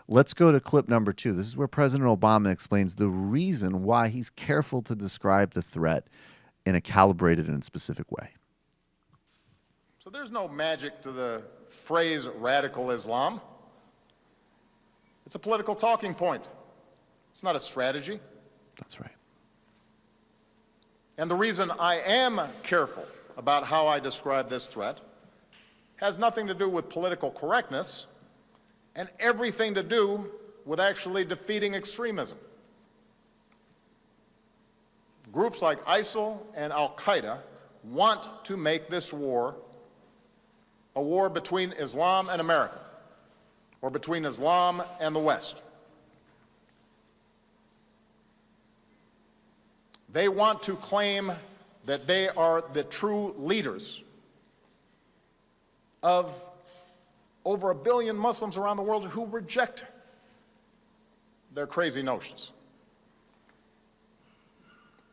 Let's go to clip number 2. This is where President Obama explains the reason why he's careful to describe the threat in a calibrated and specific way. So there's no magic to the phrase radical Islam. It's a political talking point. It's not a strategy. That's right. And the reason I am careful about how I describe this threat has nothing to do with political correctness and everything to do with actually defeating extremism. Groups like ISIL and Al-Qaeda want to make this war a war between Islam and America, or between Islam and the West. They want to claim that they are the true leaders of over 1 billion Muslims around the world who reject their crazy notions.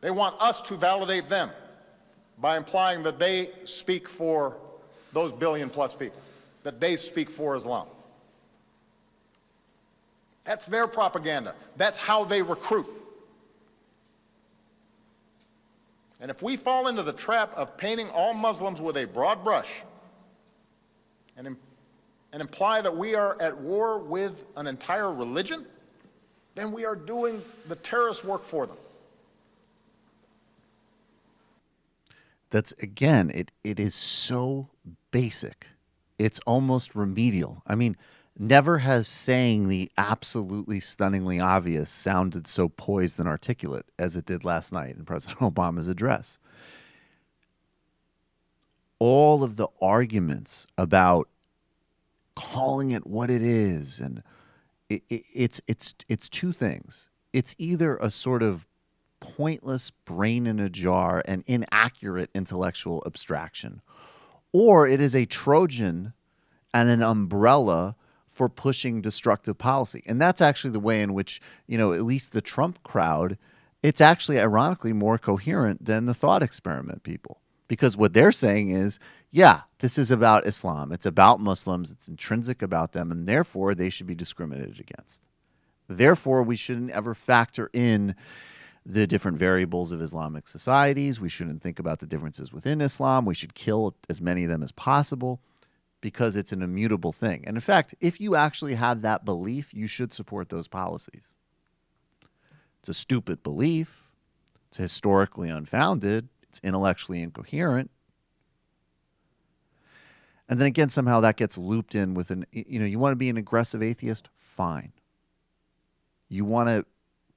They want us to validate them by implying that they speak for those billion-plus people, that they speak for Islam. That's their propaganda. That's how they recruit. And if we fall into the trap of painting all Muslims with a broad brush and imply that we are at war with an entire religion, then we are doing the terrorist work for them. That's, again, it is so basic. It's almost remedial. I mean, never has saying the absolutely stunningly obvious sounded so poised and articulate as it did last night in President Obama's address. All of the arguments about calling it what it is, and it's two things. It's either a sort of pointless brain in a jar and inaccurate intellectual abstraction, or it is a Trojan and an umbrella for pushing destructive policy. And that's actually the way in which, at least the Trump crowd, it's actually ironically more coherent than the thought experiment people. Because what they're saying is, yeah, this is about Islam. It's about Muslims. It's intrinsic about them, and therefore they should be discriminated against. Therefore, we shouldn't ever factor in the different variables of Islamic societies. We shouldn't think about the differences within Islam. We should kill as many of them as possible because it's an immutable thing. And in fact, if you actually have that belief, you should support those policies. It's a stupid belief. It's historically unfounded. It's intellectually incoherent. And then again, somehow that gets looped in with you want to be an aggressive atheist? Fine. You want to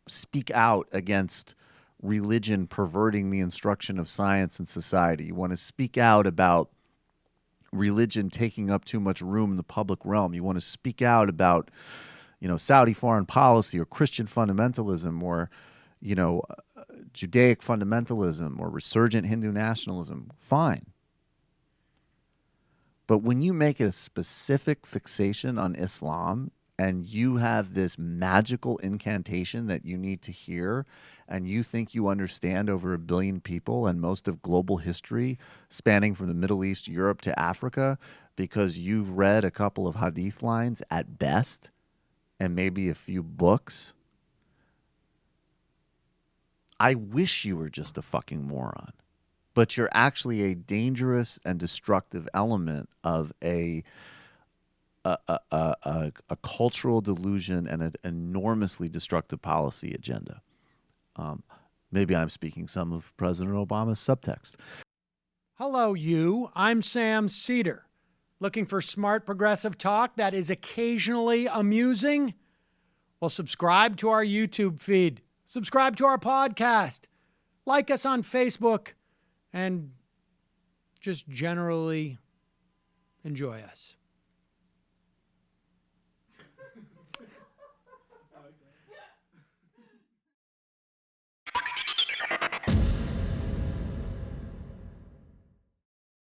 speak out against religion perverting the instruction of science and society. You want to speak out about religion taking up too much room in the public realm. You want to speak out about, Saudi foreign policy or Christian fundamentalism or, Judaic fundamentalism or resurgent Hindu nationalism. Fine. But when you make it a specific fixation on Islam and you have this magical incantation that you need to hear and you think you understand over 1 billion people and most of global history spanning from the Middle East, Europe to Africa because you've read a couple of hadith lines at best and maybe a few books, I wish you were just a fucking moron. But you're actually a dangerous and destructive element of a cultural delusion and an enormously destructive policy agenda. Maybe I'm speaking some of President Obama's subtext. Hello, you. I'm Sam Seder. Looking for smart progressive talk that is occasionally amusing? Well, subscribe to our YouTube feed. Subscribe to our podcast. Like us on Facebook. And just generally enjoy us.